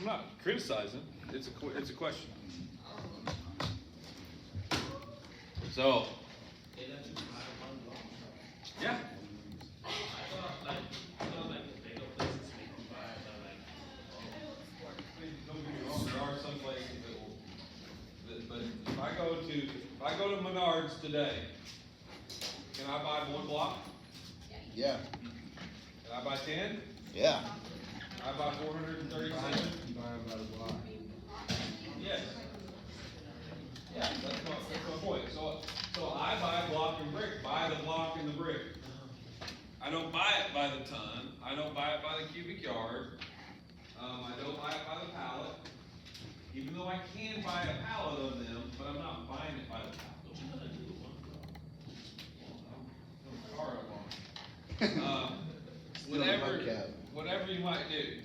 I'm not criticizing. It's a question. So, yeah. Don't get me wrong, there are some places but if I go to Menards today, can I buy one block? Yeah. Can I buy 10? Yeah. I buy 437? You buy about a block. Yes. Yeah, that's my point. So I buy a block and brick, buy the block and the brick. I don't buy it by the ton, I don't buy it by the cubic yard, I don't buy it by the pallet, even though I can buy a pallet of them, but I'm not buying it by the pallet. Whatever you might do.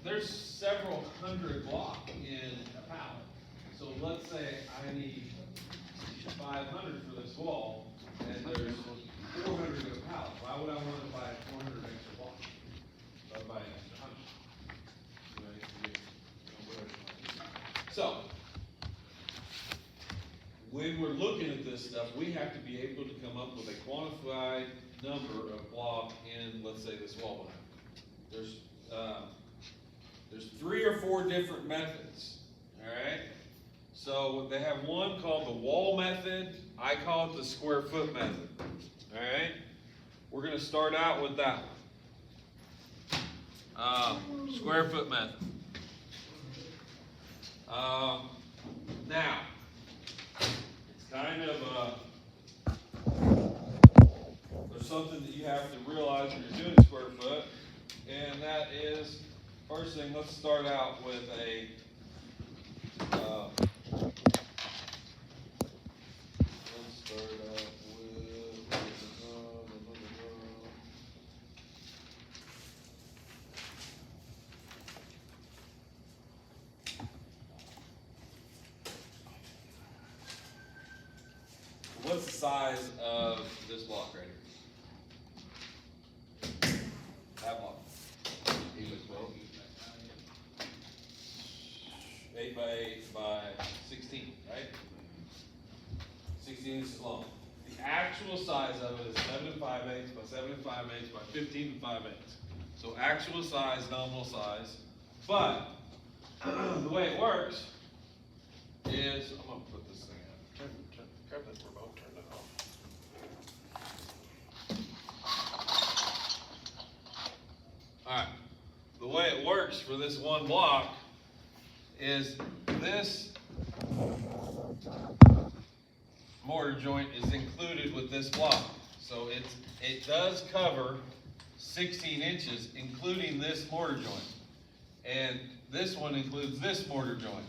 There's several hundred block in a pallet. So let's say I need 500 for this wall, and there's 400 in a pallet. Why would I want to buy 400 extra blocks? I'd buy an extra 100. So, when we're looking at this stuff, we have to be able to come up with a quantified number of block in, let's say, this wall behind. There's 3 or 4 different methods, all right? So they have one called the wall method. I call it the square foot method, all right? We're gonna start out with that one. Square foot method. Now, it's kind of there's something that you have to realize when you're doing square foot, and that is, first thing, let's start out with a what's the size of this block right here? That block. 8 by 8 by 16, right? 16 inches long. The actual size of it is 7 5/8 by 7 5/8 by 15 5/8. So actual size, nominal size. But the way it works is, I'm gonna put this thing out. Grab this remote, turn it off. Alright. The way it works for this one block is this mortar joint is included with this block. So it does cover 16 inches, including this mortar joint. And this one includes this mortar joint.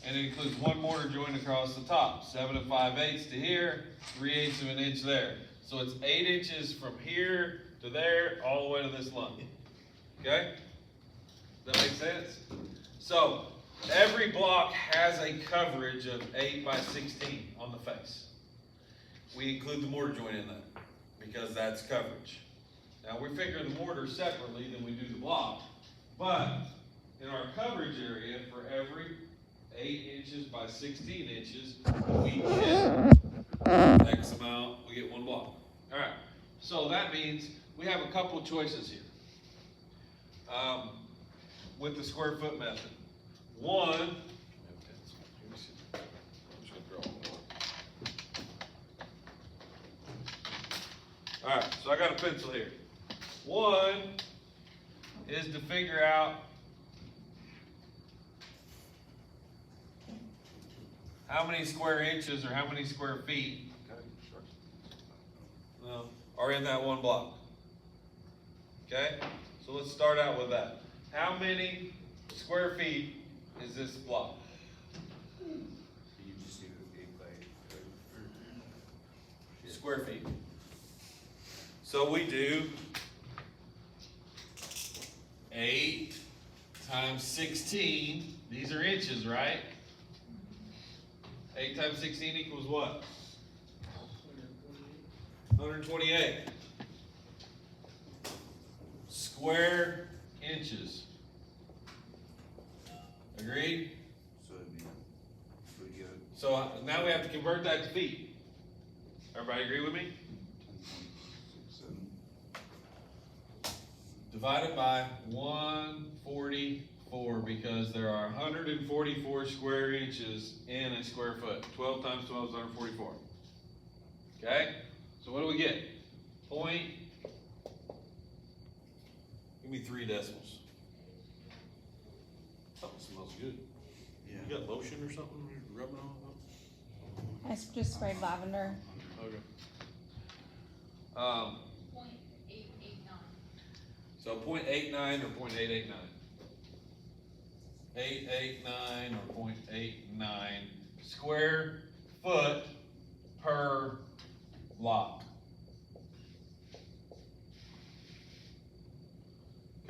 And it includes one mortar joint across the top, 7 5/8 to here, 3/8 of an inch there. So it's 8 inches from here to there, all the way to this line. Okay? Does that make sense? So every block has a coverage of 8 by 16 on the face. We include the mortar joint in that because that's coverage. Now we figure the mortar separately than we do the block, but in our coverage area for every 8 inches by 16 inches, we get X amount, we get one block. All right, so that means we have a couple of choices here with the square foot method. One, all right, so I got a pencil here. One is to figure out how many square inches or how many square feet are in that one block. Okay, so let's start out with that. How many square feet is this block? You just do 8 by 8. Square feet. So we do 8 times 16. These are inches, right? 8 times 16 equals what? 128. Square inches. Agreed? So it'd be, we go So now we have to convert that to feet. Everybody agree with me? 10.67. Divided by 144, because there are 144 square inches in a square foot. 12 times 12 is 144. Okay? So what do we get? Point. Give me 3 decimals. Something smells good. Yeah. You got lotion or something you're rubbing on? I just sprayed lavender. Okay. 0.889. So 0.89 or 0.889? 889 or 0.89 square foot per block.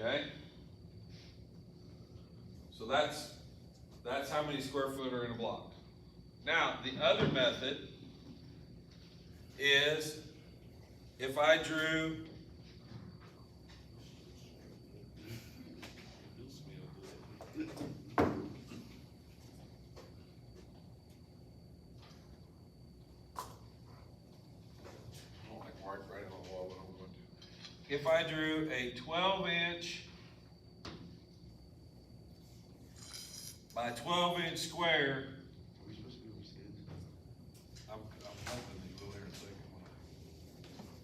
Okay? So that's how many square foot are in a block. Now, the other method is if I drew if I drew a 12-inch by 12-inch square, Are we supposed to be overseas? I'm hoping that you'll hear in a second.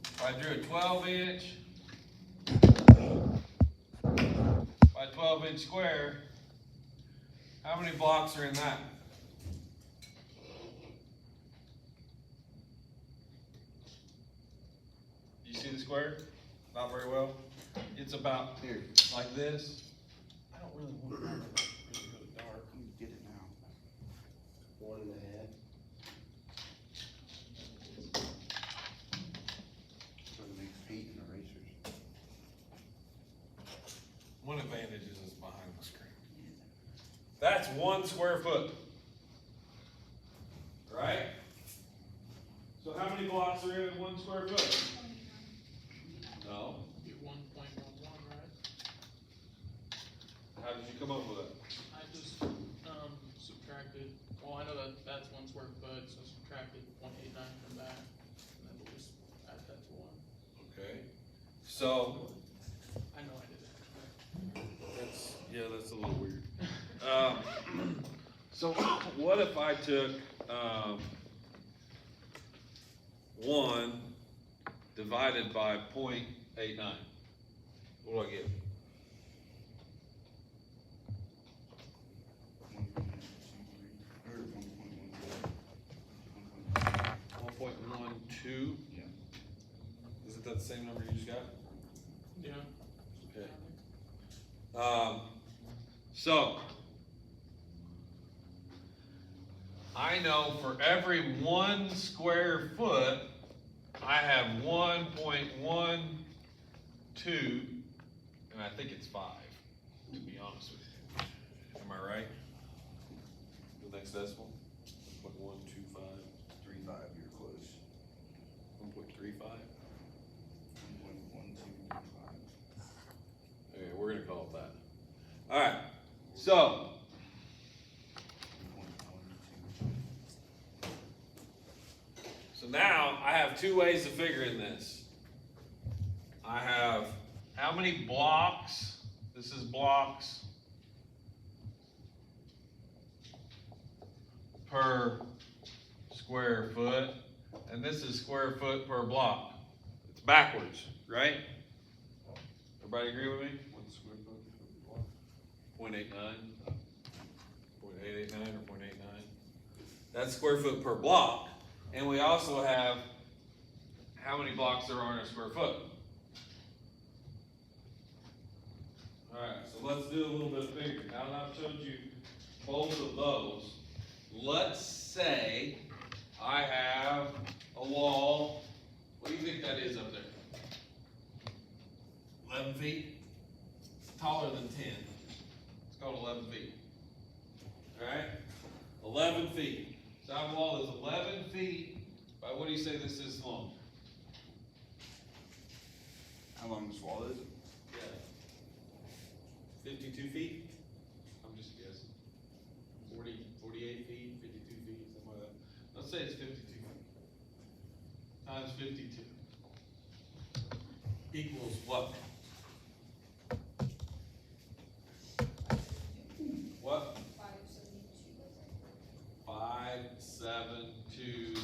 If I drew a 12-inch by 12-inch square, how many blocks are in that? You see the square? Not very well. It's about Here, like this. I don't really want it really dark. you get it now. 1.5. So it makes feet and erasers. One advantage is it's behind the screen. That's 1 square foot. Right? So how many blocks are in 1 square foot? No. Be 1.11, right? How did you come up with that? I just, subtracted, well, I know that that's 1 square foot, so subtracted 0.89 from that, and then we'll just add that to 1. Okay. So, I know I did that. that's a little weird. So what if I took, 1 divided by 0.89? What do I get? 1.12? Yeah. Isn't that the same number you just got? Yeah. Okay. So, I know for every 1 square foot, I have 1.12, and I think it's 5, to be honest with you. Am I right? The next decimal? 1.125, 3.5, you're close. 1.35? 1.1235. Okay, we're gonna call it that. Alright, so, 1.12. so now I have 2 ways of figuring this. I have how many blocks, this is blocks, per square foot, and this is square foot per block. It's backwards, right? Everybody agree with me? 1 square foot per block. 0.89, 0.889 or 0.89. That's square foot per block. And we also have how many blocks there are in a square foot. Alright, so let's do a little bit of figuring. Now that I've showed you both of those, let's say I have a wall. What do you think that is up there? 11 feet? It's taller than 10. It's called 11 feet. Alright? 11 feet. Side wall is 11 feet by, what do you say this is long? How long this wall is? Yeah. 52 feet? I'm just guessing. say it's 52 feet. Times 52. Equals what? What? 572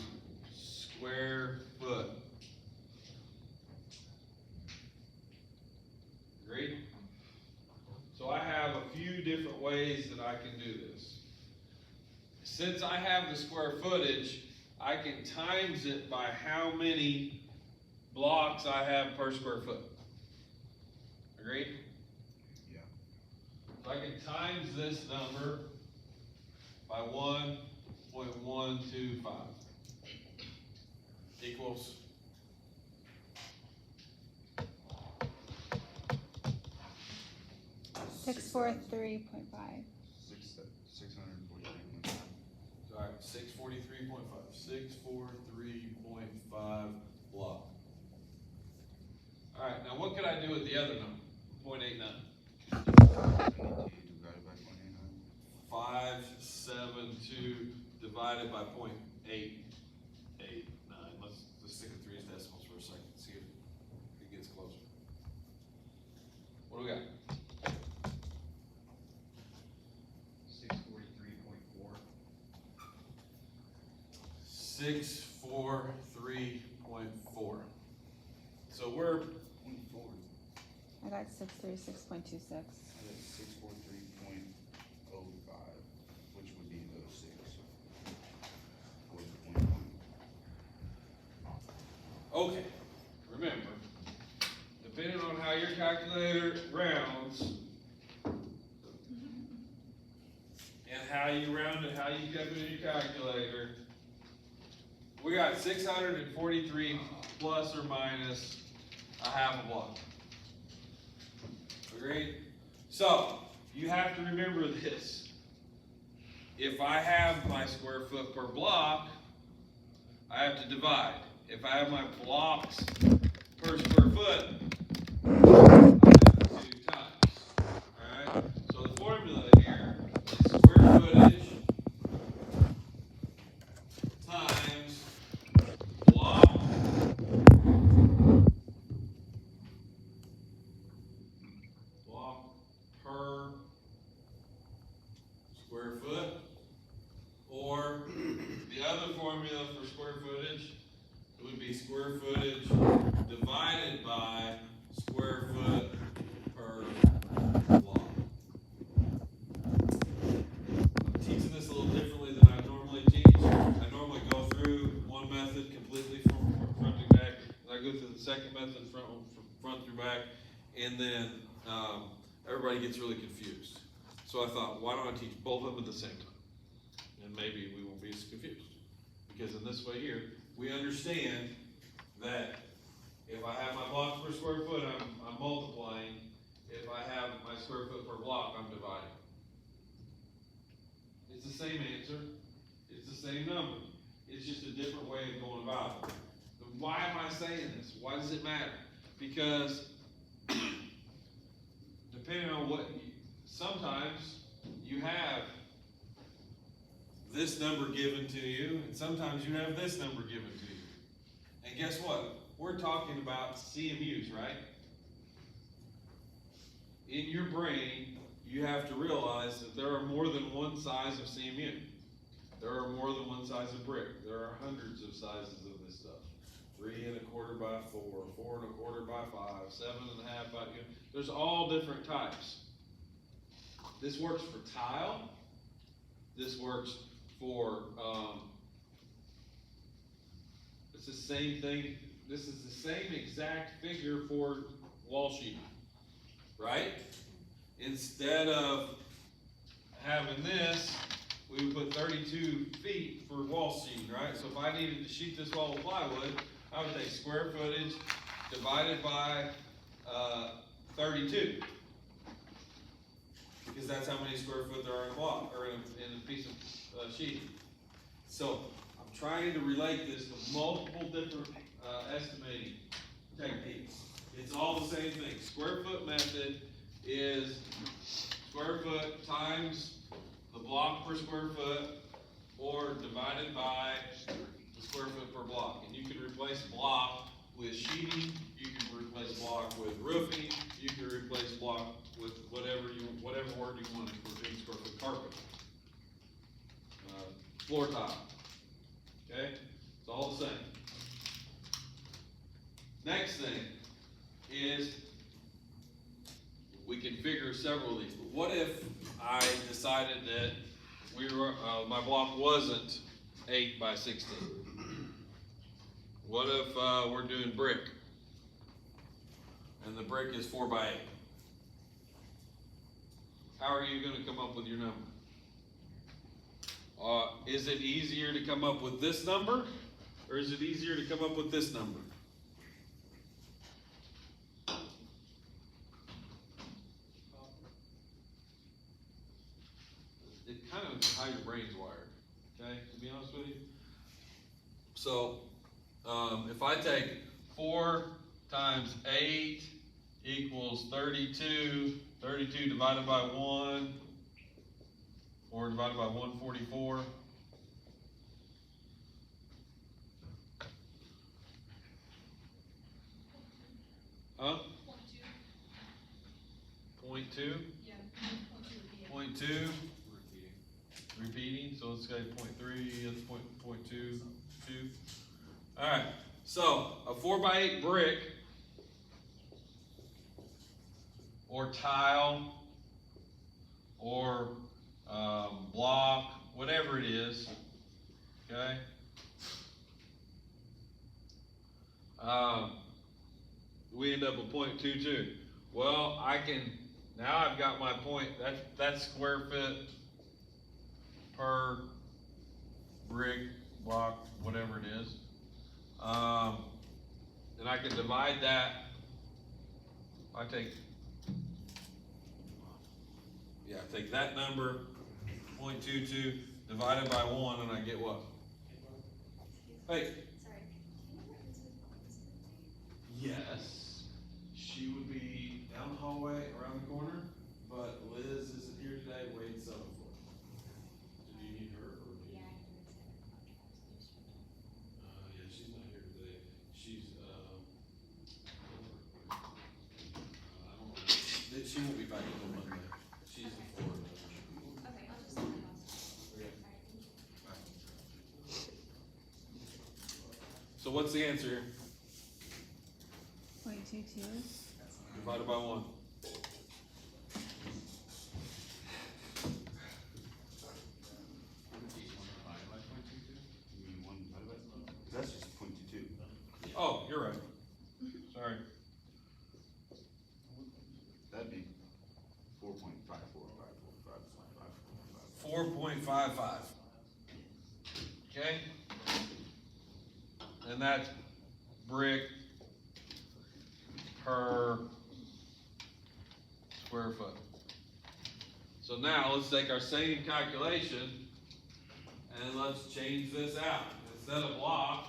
square foot. Agreed? So I have a few different ways that I can do this. Since I have the square footage, I can times it by how many blocks I have per square foot. Agreed? Yeah. So I can times this number by 1.125 equals Six, four, 3.5. 643. Alright, 643.5, 643.5 block. Alright, now what could I do with the other number? 0.89. 572 divided by 0.889. Let's stick with 3's decimals for a second, see if it gets closer. What do we got? 643.4. 643.4. So we're 24. I got 636.26. 643.05, which would be 06. Or 0.1. okay. Remember, depending on how your calculator rounds and how you round it, how you get it in your calculator, we got 643 plus or minus a half a block. Agreed? So, you have to remember this. If I have my square foot per block, I have to divide. If I have my blocks per square foot, I have to do times. Alright? So the formula here is square footage times block per square foot, or the other formula for square footage would be square footage divided by square foot per block. I'm teaching this a little differently than I normally teach. I normally go through one method completely from front to back, and I go through the second method from front through back, and then everybody gets really confused. So I thought, why don't I teach both of them at the same time? And maybe we won't be as confused. Because in this way here, we understand that if I have my blocks per square foot, I'm multiplying. If I have my square foot per block, I'm dividing. It's the same answer. It's the same number. It's just a different way of going about it. Why am I saying this? Why does it matter? Because depending on what, sometimes you have this number given to you, and sometimes you have this number given to you. And guess what? We're talking about CMUs, right? In your brain, you have to realize that there are more than one size of CMU. There are more than one size of brick. There are hundreds of sizes of this stuff. 3 1/4 by 4, 4 1/4 by 5, 7 1/2 by, there's all different types. This works for tile. This works for, it's the same thing. This is the same exact figure for wall sheeting, right? Instead of having this, we would put 32 feet for wall sheeting, right? So if I needed to sheet this wall with plywood, I would take square footage divided by 32. Because that's how many square foot there are in a block, or in a piece of sheeting. So I'm trying to relate this to multiple different estimating techniques. It's all the same thing. Square foot method is square foot times the block per square foot, or divided by the square foot per block. And you can replace block with sheeting, you can replace block with roofing, you can replace block with whatever word you want for 8 square foot carpet. Floor tile, okay? It's all the same. Next thing is, we can figure several of these, but what if I decided that my block wasn't 8 by 16? What if, we're doing brick? And the brick is 4 by 8? How are you gonna come up with your number? Is it easier to come up with this number, or is it easier to come up with this number? It kind of how your brain's wired, okay, to be honest with you. So, if I take 4 times 8 equals 32, 32 divided by 1, or divided by 144. Huh? 0.2? Yeah, 0.2 would be it. 0.2. Repeating, so let's say 0.3, that's 0.22. Alright, so a 4 by 8 brick or tile or block, whatever it is, okay? We end up with 0.22. Well, now I've got my point, that's square foot per brick, block, whatever it is. And I can divide that, I take that number, 0.22, divided by 1, and I get what? Hey. Sorry, do you know where Elizabeth Bowman's gonna be? Yes, she would be down the hallway, around the corner, but Liz isn't here today, Wade's on the floor. Do you need her, or do you? Yeah, I can accept a contract. Yeah, she's not here today, she's, I don't know, she won't be back until Monday, she's in Florida. Okay, I'll just send it off. Okay. Alright, thank you. So what's the answer here? 0.22. Divided by 1. You mean 1 divided by, that's just 0.22. Oh, you're right. Sorry. That'd be 4.54. 4.55. Okay? And that's brick per square foot. So now let's take our same calculation and let's change this out. Instead of block,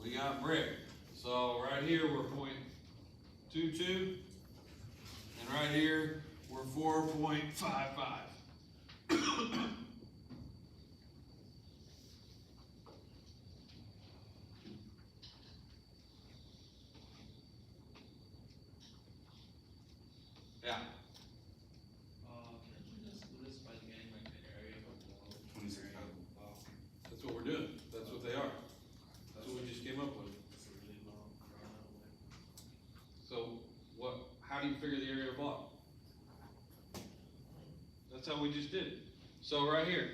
we got brick. So right here we're 0.22, and right here we're 4.55. Yeah, Can you just list by getting like the area of the wall? 26,000. that's what we're doing. That's what they are. That's what we just came up with. It's a really long, drawn out way. So how do you figure the area of block? That's how we just did it. So right here,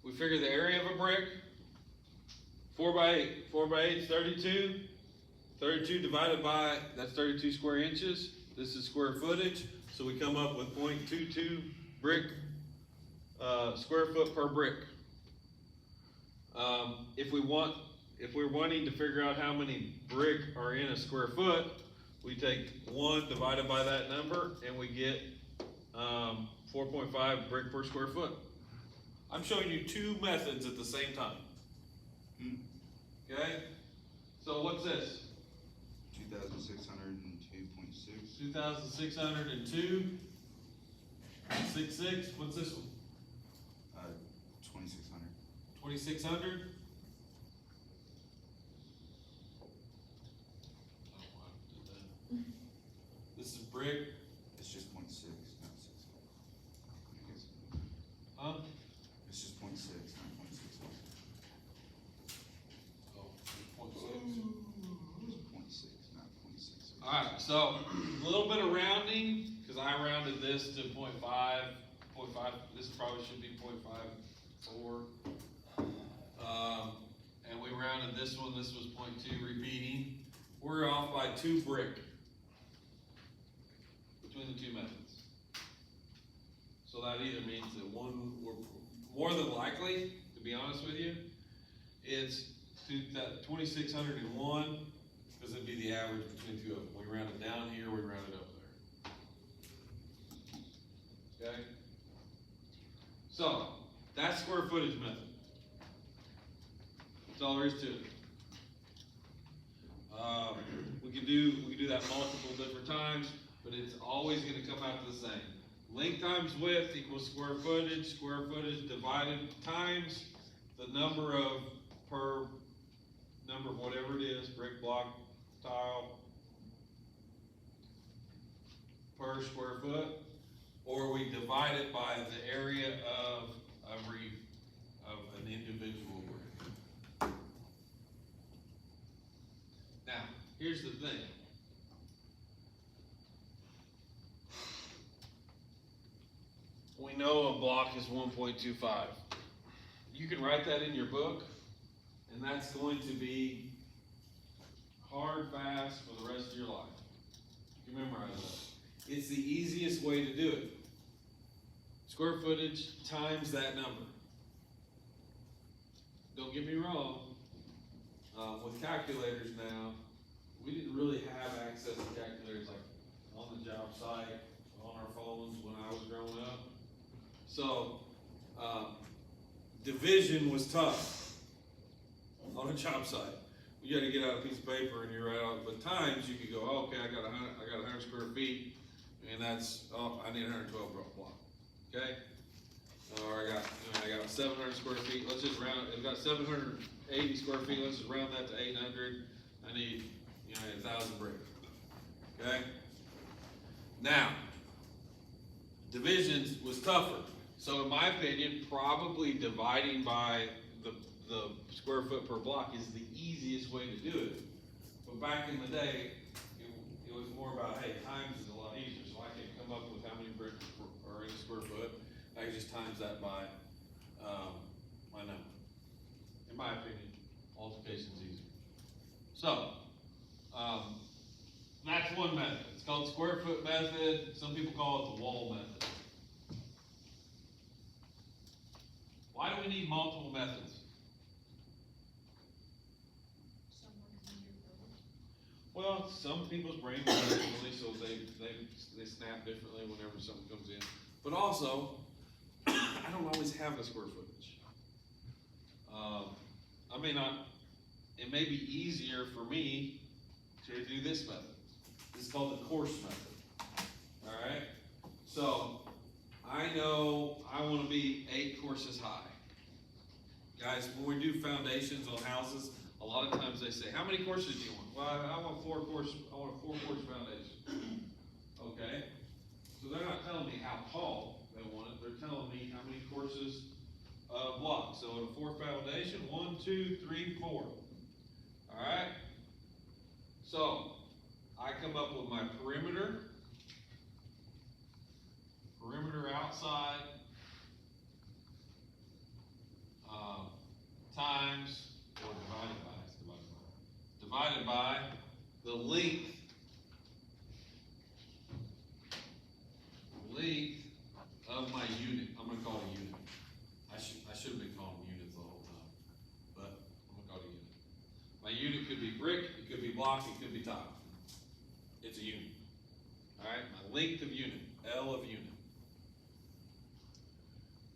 we figure the area of a brick, 4 by 8. 4 by 8 is 32. 32 divided by, that's 32 square inches. This is square footage. So we come up with 0.22 brick, square foot per brick. If we're wanting to figure out how many brick are in a square foot, we take 1 divided by that number and we get 4.5 brick per square foot. I'm showing you 2 methods at the same time. Okay? So what's this? 2,602.6. 2,602. 6.6, what's this one? 2600. 2,600? This is brick, It's just 0.6, not 6. huh? It's just 0.6, not 0.6. Oh, 0.6. 0.6, not 0.6. Alright, so, a little bit of rounding, cause I rounded this to 0.5, 0.5, this probably should be 0.54. And we rounded this one, this was 0.2 repeating. We're off by 2 brick between the two methods. So that either means that one, we're more than likely, to be honest with you, it's 2,601, because it'd be the average between two of them. We round it down here, we round it up there. Okay? So, that's square footage method. That's all there is to it. We can do that multiple different times, but it's always gonna come out to the same. Length times width equals square footage divided times the number of whatever it is, brick, block, tile, per square foot, or we divide it by the area of an individual brick. Now, here's the thing. We know a block is 1.25. You can write that in your book, and that's going to be hard, fast for the rest of your life. You can memorize that. It's the easiest way to do it. Square footage times that number. Don't get me wrong, with calculators now, we didn't really have access to calculators like on the job site, on our phones when I was growing up. So, division was tough on a job site. You gotta get out a piece of paper and you write out, but times you could go, oh, okay, I got 100 square feet, and that's, I need 112 block, okay? Or I got 700 square feet, let's just round, I've got 780 square feet, let's just round that to 800. I need, 1,000 brick, okay? Now, divisions was tougher. So in my opinion, probably dividing by the square foot per block is the easiest way to do it. But back in the day, it was more about, hey, times is a lot easier, so I can come up with how many bricks are in a square foot. I can just times that by, my number. In my opinion, multiplication's easier. So, that's one method. It's called square foot method. Some people call it the wall method. Why do we need multiple methods? Well, some people's brains work differently, so they snap differently whenever something comes in. But also, I don't always have the square footage. I may not, it may be easier for me to do this method. This is called the course method. Alright? So, I know I want to be 8 courses high. Guys, when we do foundations on houses, a lot of times they say, how many courses do you want? Well, I want a 4-course foundation. Okay? So they're not telling me how tall they want it, they're telling me how many courses of block. So in a 4 foundation, 1, 2, 3, 4. Alright? So, I come up with my perimeter outside, times, or divided by the length of my unit. I'm gonna call it a unit. I should have been calling them units the whole time, but I'm gonna call it a unit. My unit could be brick, it could be block, it could be tile. It's a unit. Alright, my length of unit, L of unit.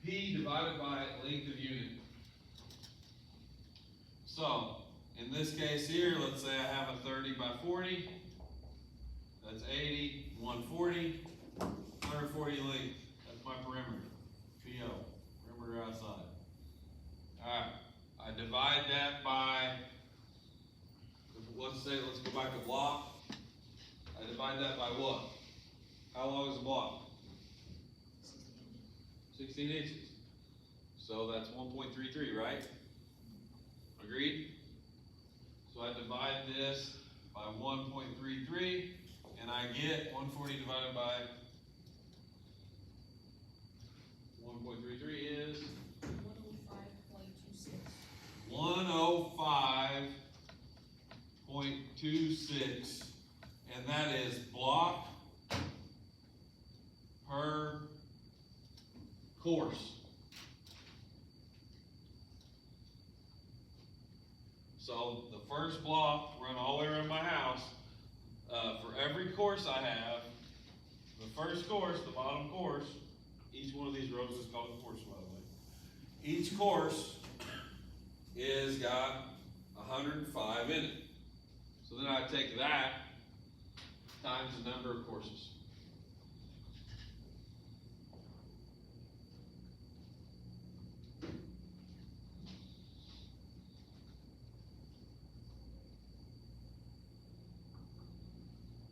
P divided by length of unit. So, in this case here, let's say I have a 30 by 40. That's 80, 140, 140 length. That's what? How long is the block? 16 inches. So that's 1.33, right? Agreed? So I divide this by 1.33, and I get 140 divided by 1.33 is 105.26, and that is block per course. So the first block, run all the way around my house, for every course I have, the first course, the bottom course, each one of these rows is called a course, by the way. Each course is got 105 in it. So then I take that times the number of courses.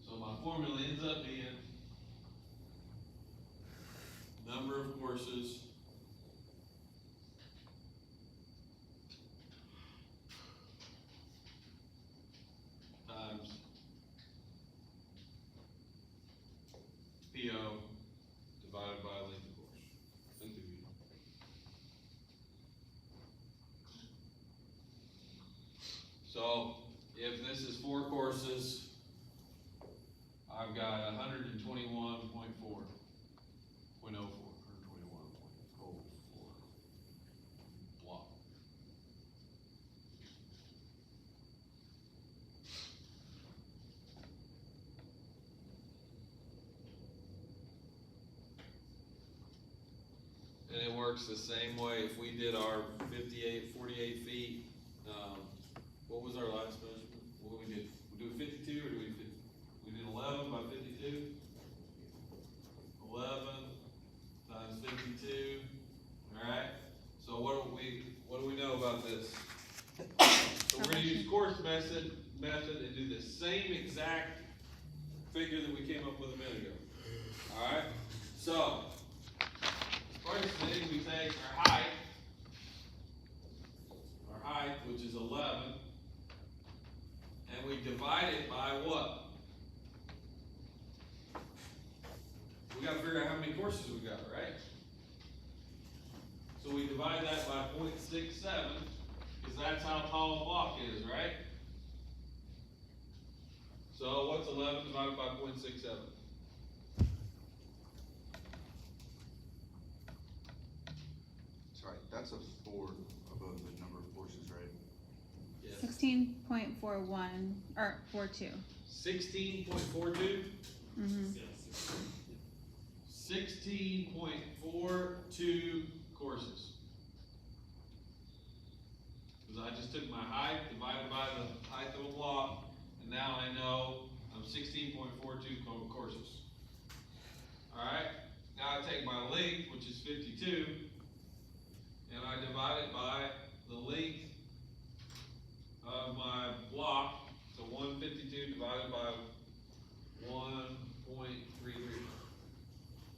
So my formula ends up being number of courses times PO divided by length of course. Length of view. So if this is 4 courses, I've got 121.4. 121.04 block. And it works the same way if we did our 48 feet, what was our last measurement? What we did? We do 52 or do we 50? We did 11 by 52. 11 times 52, alright? So what do we know about this? So we're gonna use course method and do the same exact figure that we came up with a minute ago. Alright? So, first thing we take our height, which is 11, and we divide it by what? We gotta figure out how many courses we got, right? So we divide that by 0.67, because that's how tall a block is, right? So what's 11 divided by 0.67? Sorry, that's a 4 above the number of courses, right? Yes. 16.41, or 42. 16.42? Mm-hmm. 16.42 courses. Because I just took my height divided by the height of a block, and now I know I'm 16.42 courses. Alright, now I take my length, which is 52, and I divide it by the length of my block, so 152 divided by 1.33.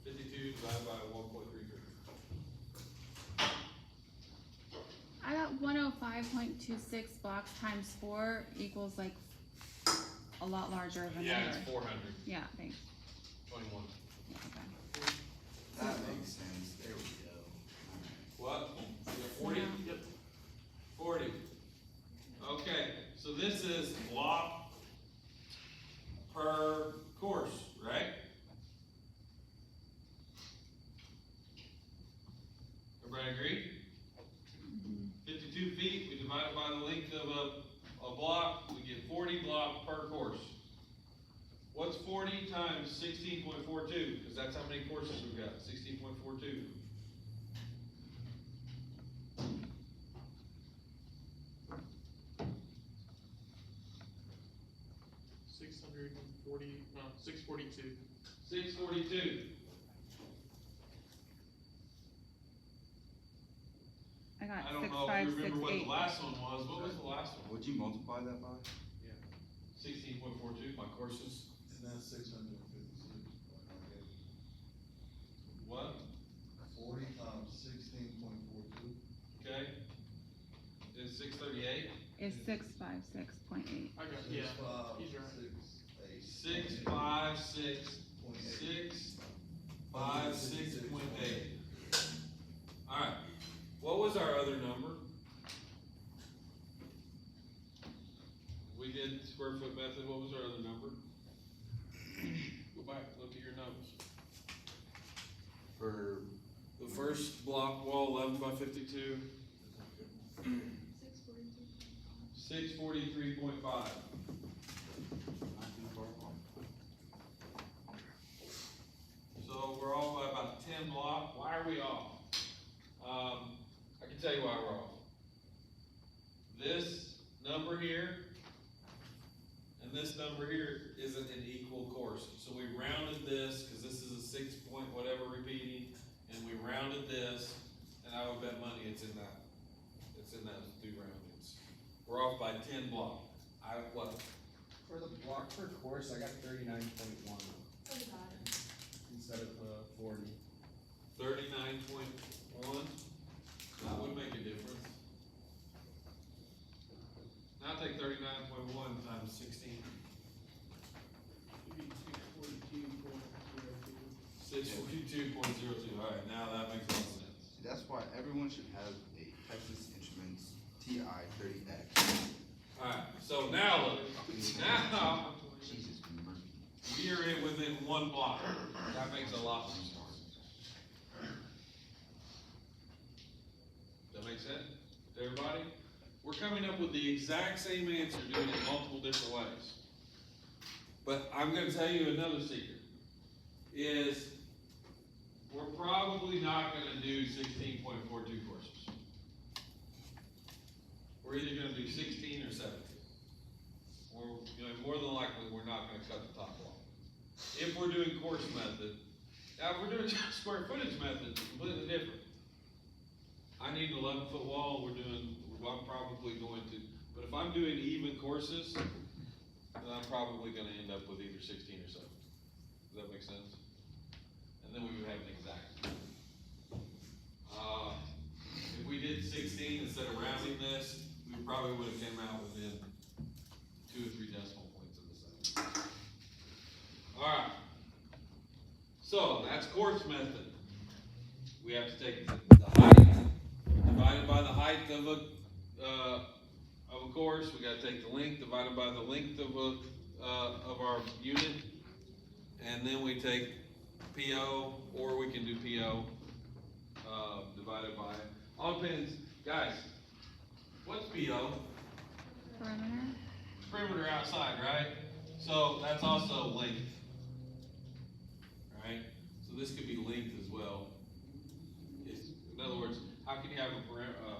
52 divided by 1.33. I got 105.26 blocks times 4 equals like a lot larger of a Yeah, number. it's 400, Yeah, thanks. 21. Yeah, okay. That makes sense, there we go. What? 40? Yeah. Yep. 40. Okay, so this is block per course, right? Everybody agree? 52 feet, we divide it by the length of a block, we get 40 block per course. What's 40 times 16.42? Because that's how many courses we've got, 16.42. Six forty-two. 642. I got I don't 6, know 5, if you 6, remember what 8. the last one was. What was the last one? Would you multiply that by? 16.42, my courses. And that's 650. 638? is 656.8. I got, yeah, he's right. 656.8. Alright, what was our other number? We did square foot method, what was our other number? Go back, look at your notes. For the first block wall, 11 by 52, 643.5. So we're off by about 10 blocks. Why are we off? I can tell you why we're off. This number here and this number here isn't an equal course. So we rounded this, cause this is a 6 point whatever repeating, and we rounded this, and I would bet money it's in those two roundings. We're off by 10 blocks. What? For the block per course, I got 39.1 instead of 40. 39.1, that would make a difference. Now take 39.1 times 16. It'd be 642.02. 642.02, alright, now that makes a lot of sense. See, that's why everyone should have a Texas Instruments TI 30X. Alright, so now look, now Jesus Murphy. we are within 1 block. That makes a lot more sense. Does that make sense to everybody? We're coming up with the exact same answer, doing it multiple different ways. But I'm gonna tell you another secret, is we're probably not gonna do 16.42 courses. We're either gonna do 16 or 17. Or, more than likely, we're not gonna cut the top wall. If we're doing course method, now if we're doing square footage method, it's completely different. I need an 11-foot wall, I'm probably going to, but if I'm doing even courses, then I'm probably gonna end up with either 16 or 17. Does that make sense? And then we would have an exact. If we did 16 instead of rounding this, we probably would have came out within 2 or 3 decimal points of the same. Alright. So, that's course method. We have to take the height divided by the height of a course. We gotta take the length divided by the length of our unit. And then we take PO, or we can do PO, divided by, all depends, guys, what's PO? Perimeter. Perimeter outside, right? So that's also length. Right? So this could be length as well. In other words, how can you have a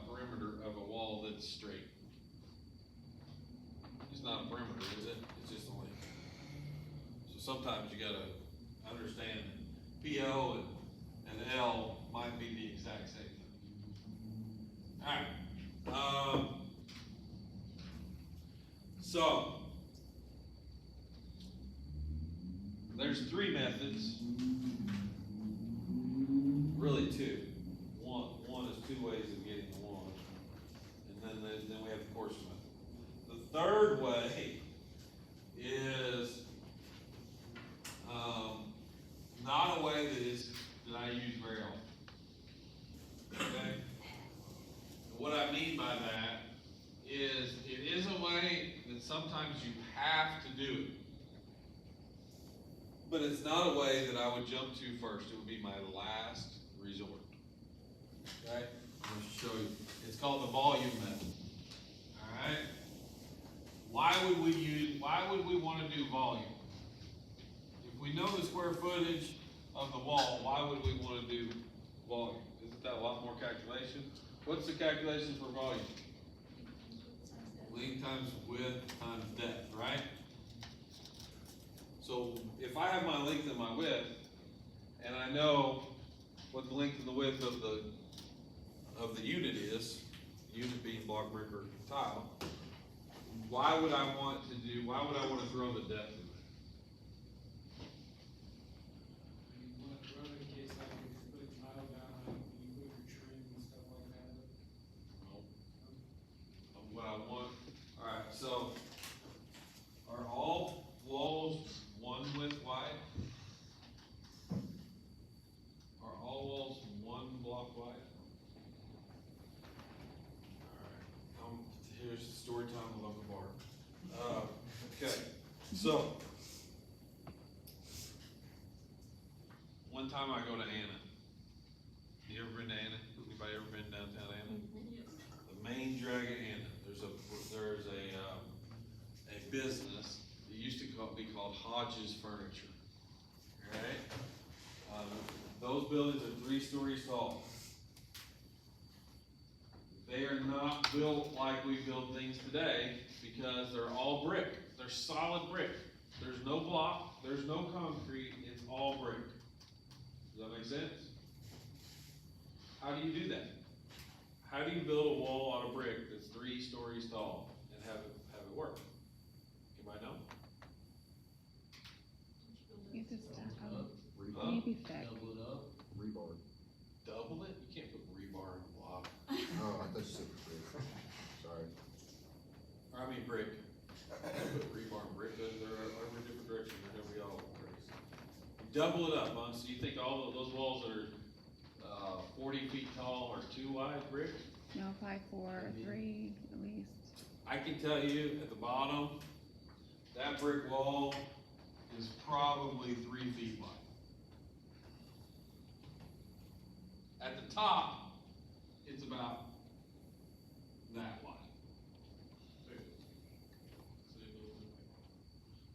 perimeter of a wall that's straight? It's not a perimeter, is it? It's just a length. So sometimes you gotta understand PO and L might be the exact same thing. Alright. So there's 3 methods. Really 2. One is 2 ways of getting to 1. And then we have the course method. The third way is not a way that I use very often. Okay? What I mean by that is it is a way that sometimes you have to do it. But it's not a way that I would jump to first. It would be my last resort. Okay? I'm going to show you. It's called the volume method. Alright? Why would we want to do volume? If we know the square footage of the wall, why would we want to do volume? Isn't that a lot more calculation? What's the calculation for volume? Length times width times depth, right? So if I have my length and my width, and I know what the length and the width of the unit is, unit being block, brick, or tile, why would I want to throw the depth in there? You want to run in case like if you put tile down, you put your trim and stuff like that. No. So, one time I go to Anna. You ever been to Anna? Anybody ever been downtown Anna? The main drag of Anna, there's a business, it used to be called Hodges Furniture, alright? Those buildings are 3 stories tall. They are not built like we build things today, because they're all brick, they're solid brick. There's no block, there's no concrete, it's all brick. Does that make sense? How do you do that? How do you build a wall out of brick that's 3 stories tall and have it work? Anybody know? You have to stack Up, them. Huh? Maybe thick. double it up. Rebar. Double it? You can't put rebar in a block. Oh, I thought you said brick. Sorry. Or I mean brick. You put rebar and brick, they're every different direction, they're every all bricks. Double it up, huh? So you think all of those walls that are 40 feet tall are 2 wide brick? No, 5, 4, 3 at least. I can tell you at the bottom, that brick wall is probably 3 feet wide. At the top, it's about that wide.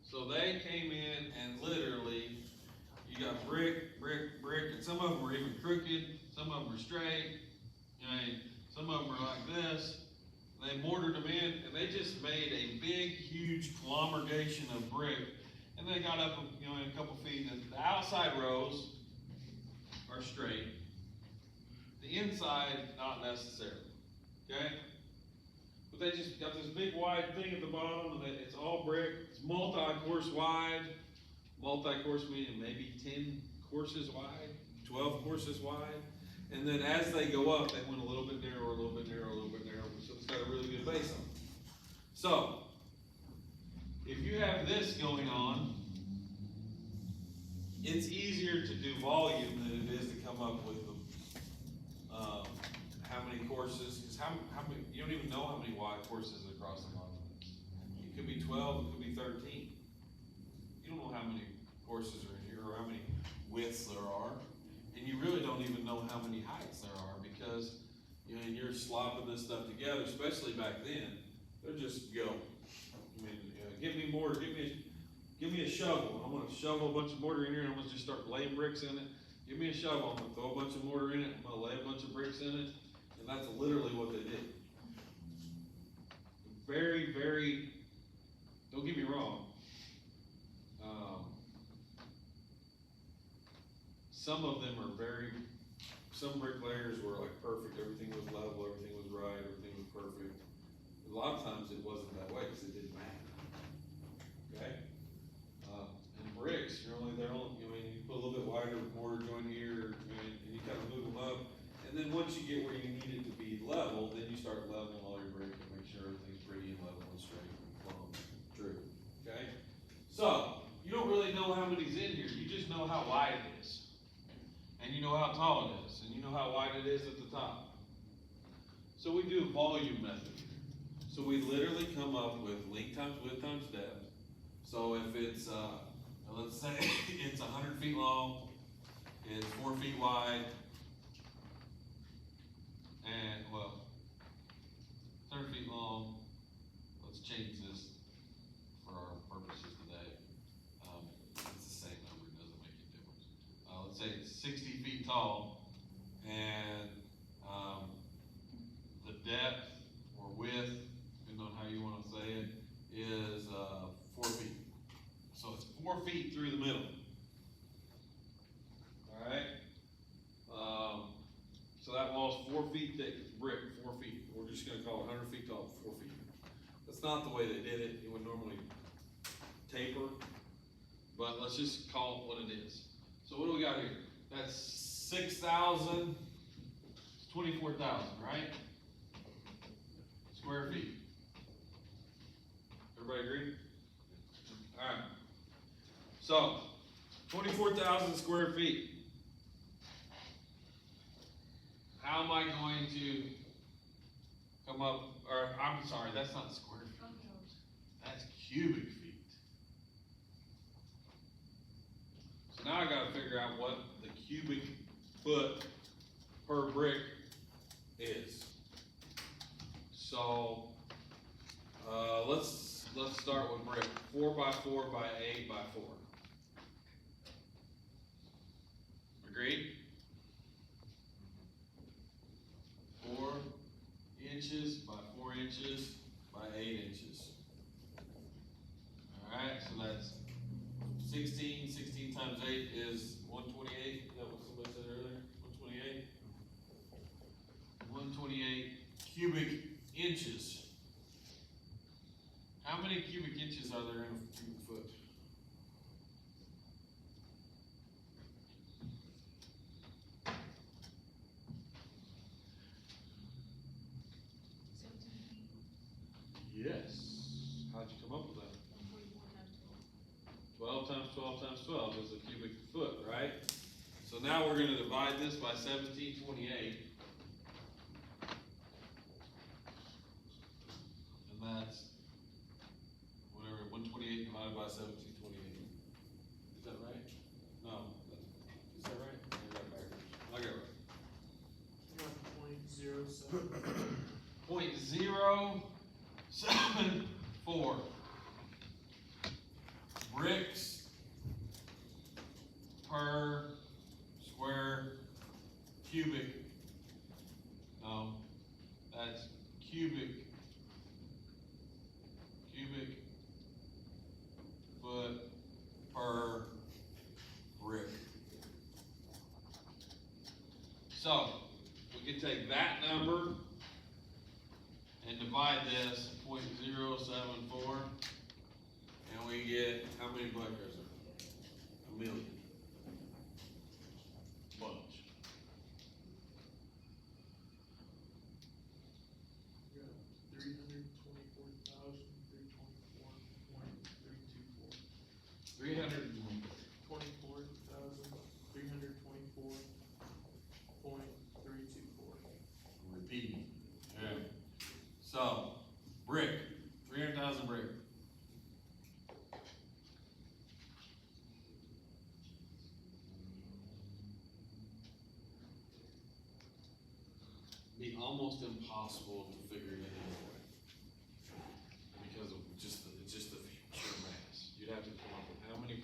So they came in and literally, you got brick, brick, brick, and some of them were even crooked, some of them were straight, some of them were like this. They mortared them in, and they just made a big, huge conglomeration of brick, and they got up, in a couple feet, and the outside rows are straight, the inside, not necessarily, okay? But they just got this big wide thing at the bottom, and it's all brick, it's multi-course wide, multi-course meaning maybe 10 courses wide, 12 courses wide, and then as they go up, they went a little bit narrower, a little bit narrower, a little bit narrower, so it's got a really good base on it. So, if you have this going on, it's easier to do volume than it is to come up with how many courses, because how many, you don't even know how many wide courses across the monument. It could be 12, it could be 13. You don't know how many courses are in here, or how many widths there are, and you really don't even know how many heights there are, because, you're slopping this stuff together, especially back then, they're just go. Give me mortar, give me a shovel, I'm gonna shovel a bunch of mortar in here, and I'm gonna just start laying bricks in it. Give me a shovel, I'm gonna throw a bunch of mortar in it, I'm gonna lay a bunch of bricks in it, and that's literally what they did. Very, very, don't get me wrong, some of them are some bricklayers were like perfect, everything was level, everything was right, everything was perfect. A lot of times it wasn't that way, because it didn't matter, okay? And bricks, you put a little bit wider mortar joint here, and you kind of move them up, and then once you get where you need it to be level, then you start leveling all your brick and make sure everything's pretty and level and straight and plumb, true, okay? So, you don't really know how many's in here, you just know how wide it is. And you know how tall it is, and you know how wide it is at the top. So we do a volume method. So we literally come up with length times width times depth. So if it's, let's say it's 100 feet long, it's 4 feet wide, and 30 feet long, let's change this for our purposes today. It's the same number, it doesn't make a difference. Let's say it's 60 feet tall, and the depth or width, depending on how you want to say it, is 4 feet. So it's 4 feet through the middle. All right. So that wall's 4 feet thick. It's brick, 4 feet. We're just going to call it 100 feet tall, 4 feet. That's not the way they did it. It would normally taper, but let's just call it what it is. So what do we got here? That's 6,000, 24,000, right? Square feet. Everybody agree? Alright. So, 24,000 square feet. How am I going to come up, or I'm sorry, that's not square feet. That's cubic feet. So now I gotta figure out what the cubic foot per brick is. So, let's start with brick, 4x4 by 8x4. Agreed? 4 inches by 4 inches by 8 inches. Alright, so that's 16 times 8 is 128, is that what somebody said earlier? 128? 128 cubic inches. How many cubic inches are there in a cubic foot? Yes. How'd you come up with that? 12 times 12 times 12 is a cubic foot, right? So now we're gonna divide this by 1728. And that's whatever, 128 divided by 1728. Is that right? No, is that right? I got it backwards. I got it right. 0.074 bricks per square cubic. No, that's cubic foot per brick. So we can take that number and divide this 0.074, and we get, how many block cars are there? 1 million. Bunch. We got 324,324.324. 300. 24,324.324. Repeating. Yeah. So, brick, 300,000 brick. Be almost impossible to figure it out anyway. Because of it's just the pure mass. You'd have to come up with how many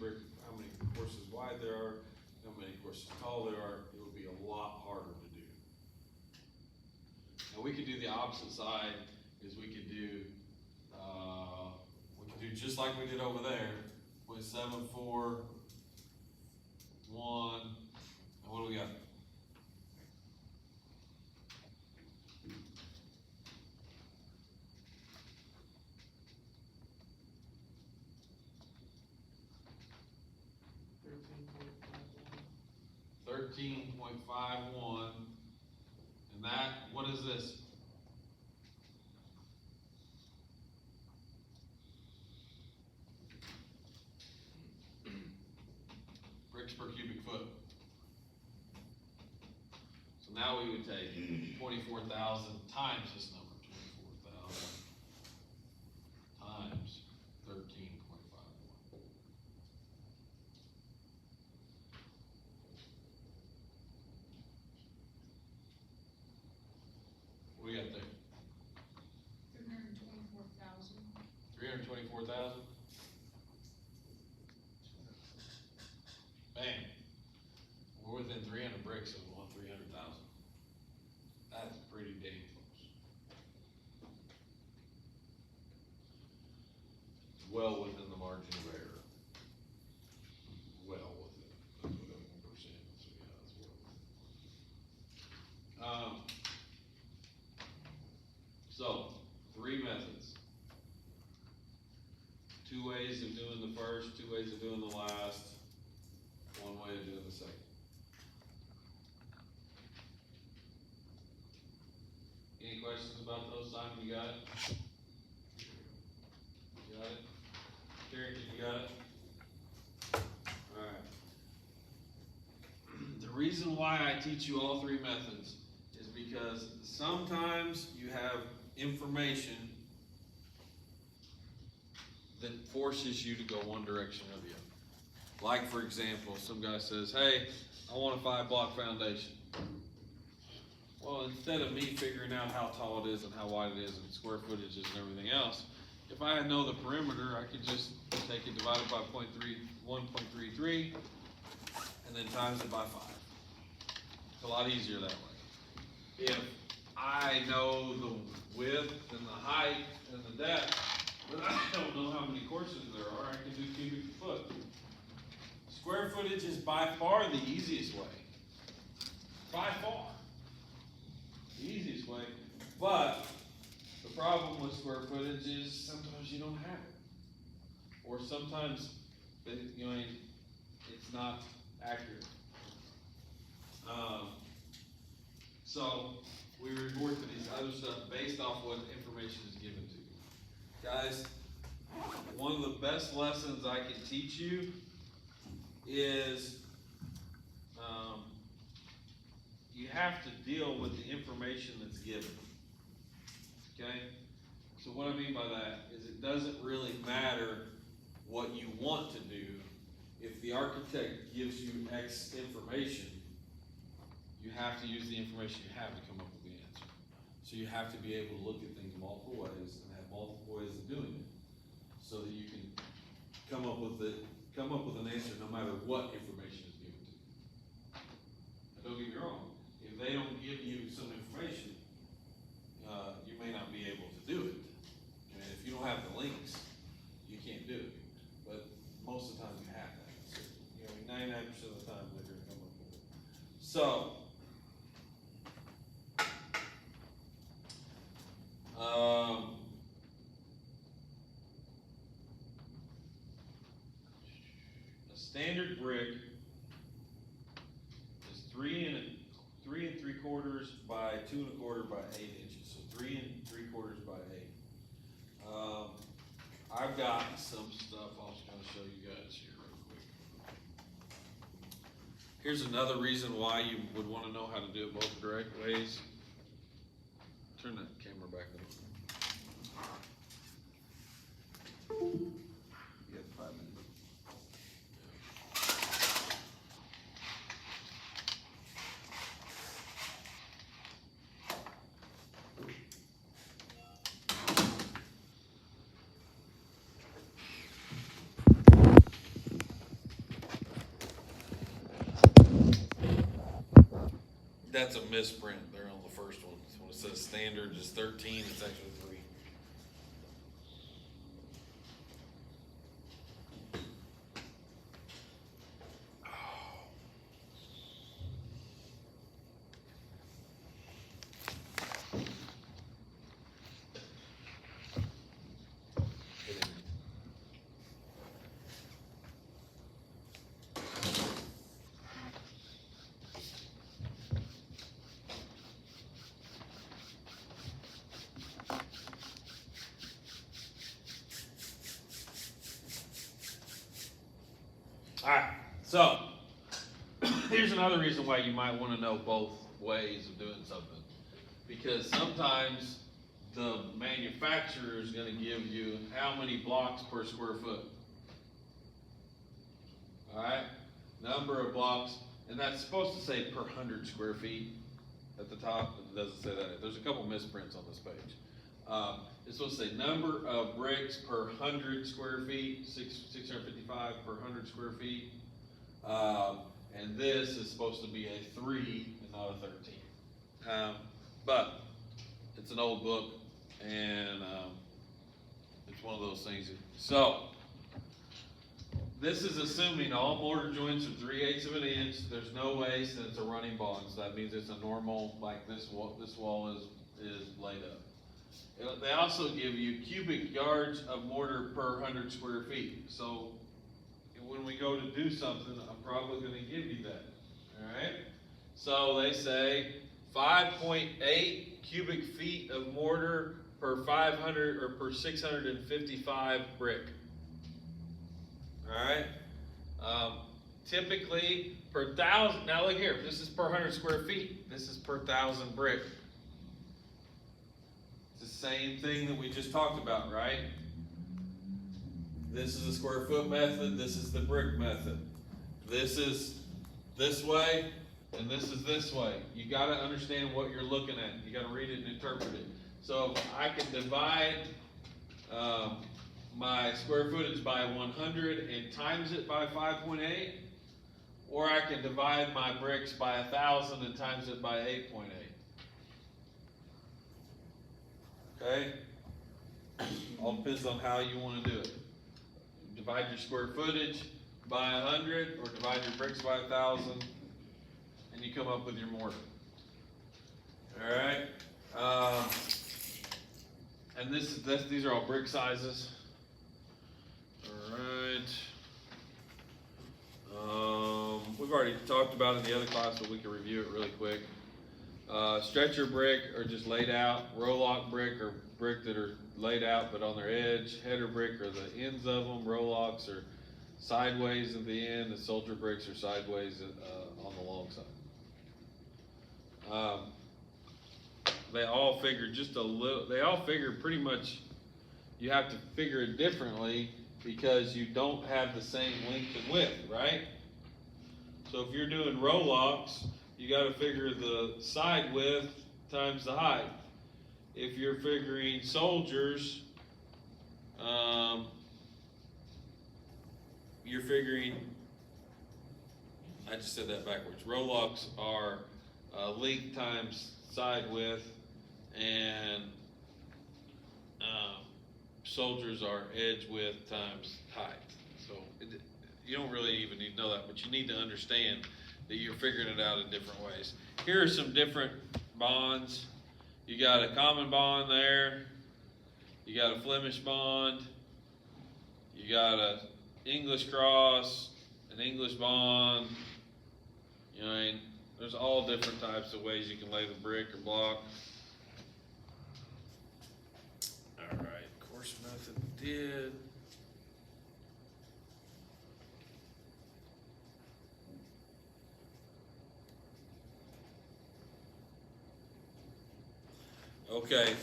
courses wide there are, how many courses tall there are. It would be a lot harder to do. Now we could do the opposite side, is we could do just like we did over there, with 741, and what do we got? $13.51, and that, what is this? Bricks per cubic foot. So now we would take 24,000 times this number, 24,000 times 13.51. What do you got there? 324,000. 324,000? Bam. We're within 300 bricks of 300,000. That's pretty dang close. Well within the margin of error. Well within. Let's put up 1%, so yeah, that's well within. So, 3 methods. 2 ways of doing the first, 2 ways of doing the last, 1 way of doing the second. Any questions about those, Simon, you got it? You got it? Carrington, you got it? Alright. The reason why I teach you all 3 methods is because sometimes you have information that forces you to go one direction or the other. Like, for example, some guy says, hey, I want a 5-block foundation. Well, instead of me figuring out how tall it is and how wide it is and square footages and everything else, if I know the perimeter, I could just take it divided by 1.33 and then times it by 5. It's a lot easier that way. If I know the width and the height and the depth, but I don't know how many courses there are, I can do cubic foot. Square footage is by far the easiest way. By far. The easiest way. But the problem with square footage is sometimes you don't have it. Or sometimes, it's not accurate. So we report to these other stuff based off what information is given to you. Guys, one of the best lessons I can teach you is you have to deal with the information that's given. Okay? So what I mean by that is it doesn't really matter what you want to do. If the architect gives you X information, you have to use the information you have to come up with the answer. So you have to be able to look at things multiple ways and have multiple ways of doing it, so that you can come up with an answer no matter what information is given to you. Now, don't get me wrong, if they don't give you some information, you may not be able to do it. And if you don't have the links, you can't do it. But most of the time you have that. So, 99% of the time they're gonna come up with it. So, a standard brick is 3 3/4 by 2 1/4 by 8 inches. So 3 3/4 by 8. I've got some stuff I'll just kind of show you guys here real quick. Here's another reason why you would want to know how to do it both direct ways. Turn that camera back on. You got 5 minutes. That's a misprint there on the first one. So when it says standard is 13, it's actually 3. Alright, so here's another reason why you might want to know both ways of doing something. Because sometimes the manufacturer is going to give you how many blocks per square foot. Alright, number of blocks, and that's supposed to say per 100 square feet at the top. It doesn't say that. There's a couple misprints on this page. It's supposed to say number of bricks per 100 square feet, 655 per 100 square feet. And this is supposed to be a 3 and not a 13. But it's an old book, and it's one of those things. So this is assuming all mortar joints are 3/8 of an inch. There's no waste, and it's a running bond. So that means it's a normal, like this wall is laid up. They also give you cubic yards of mortar per 100 square feet. So when we go to do something, I'm probably going to give you that. All right. So they say 5.8 cubic feet of mortar per 500 or per 655 brick. All right. Typically per 1,000. Now look here. This is per 100 square feet. This is per 1,000 brick. Same thing that we just talked about, right? This is the square foot method, this is the brick method. this is this way, and this is this way. You gotta understand what you're looking at. You gotta read it and interpret it. So if I can divide, my square footage by 100 and times it by 5.8, or I can divide my bricks by 1,000 and times it by 8.8. Okay? All depends on how you wanna do it. Divide your square footage by 100, or divide your bricks by 1,000, and you come up with your mortar. Alright? And these are all brick sizes. Alright. We've already talked about it in the other class, but we can review it really quick. Stretcher brick are just laid out. Row lock brick are brick that are laid out but on their edge. Header brick are the ends of them. Row locks are sideways at the end. The soldier bricks are sideways on the long side. They all figure just a little, they all figure pretty much, you have to figure it differently because you don't have the same length and width, right? So if you're doing row locks, you gotta figure the side width times the height. If you're figuring soldiers, you're figuring, I just said that backwards. Row locks are length times side width, and soldiers are edge width times height. So you don't really even need to know that, but you need to understand that you're figuring it out in different ways. Here are some different bonds. You got a common bond there. You got a Flemish bond. You got a English cross, an English bond. You know, I mean, there's all different types of ways you can lay the brick or block. All right, course method did. Okay,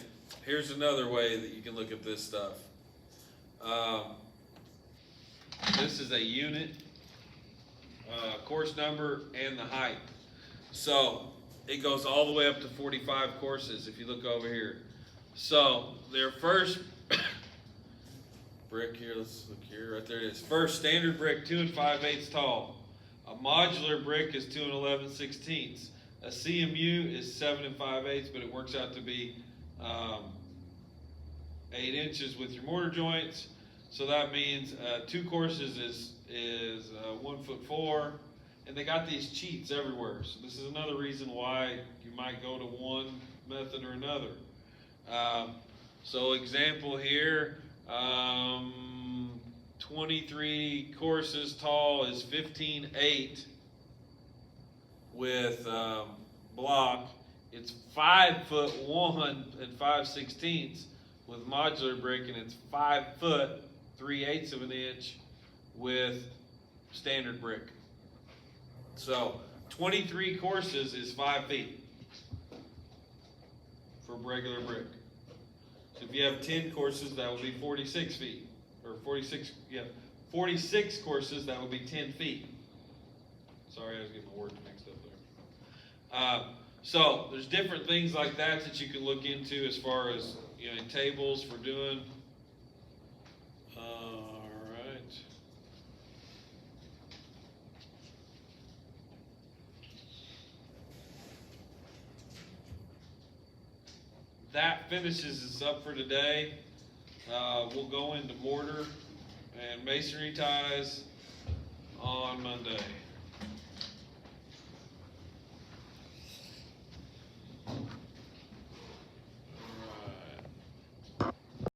here's another way that you can look at this stuff. This is a unit, course number, and the height. So it goes all the way up to 45 courses if you look over here. So their first brick here, let's look here, right there it is. First standard brick, 2 5/8 tall. A modular brick is 2 11/16. A CMU is 7 5/8, but it works out to be 8 inches with your mortar joints. So that means 2 courses is 1'4", and they got these cheats everywhere. So this is another reason why you might go to one method or another. So example here, 23 courses tall is 15'8". With block, it's 5'1" and 5/16 with modular brick, and it's 5 foot 3/8 of an inch with standard brick. So 23 courses is 5 feet for regular brick. So if you have 10 courses, that would be 46 feet, or 46 courses, that would be 10 feet. Sorry, I was getting the words mixed up there. So there's different things like that that you can look into as far as, you know, tables for doing. All right. That finishes us up for today. We'll go into mortar and masonry ties on Monday.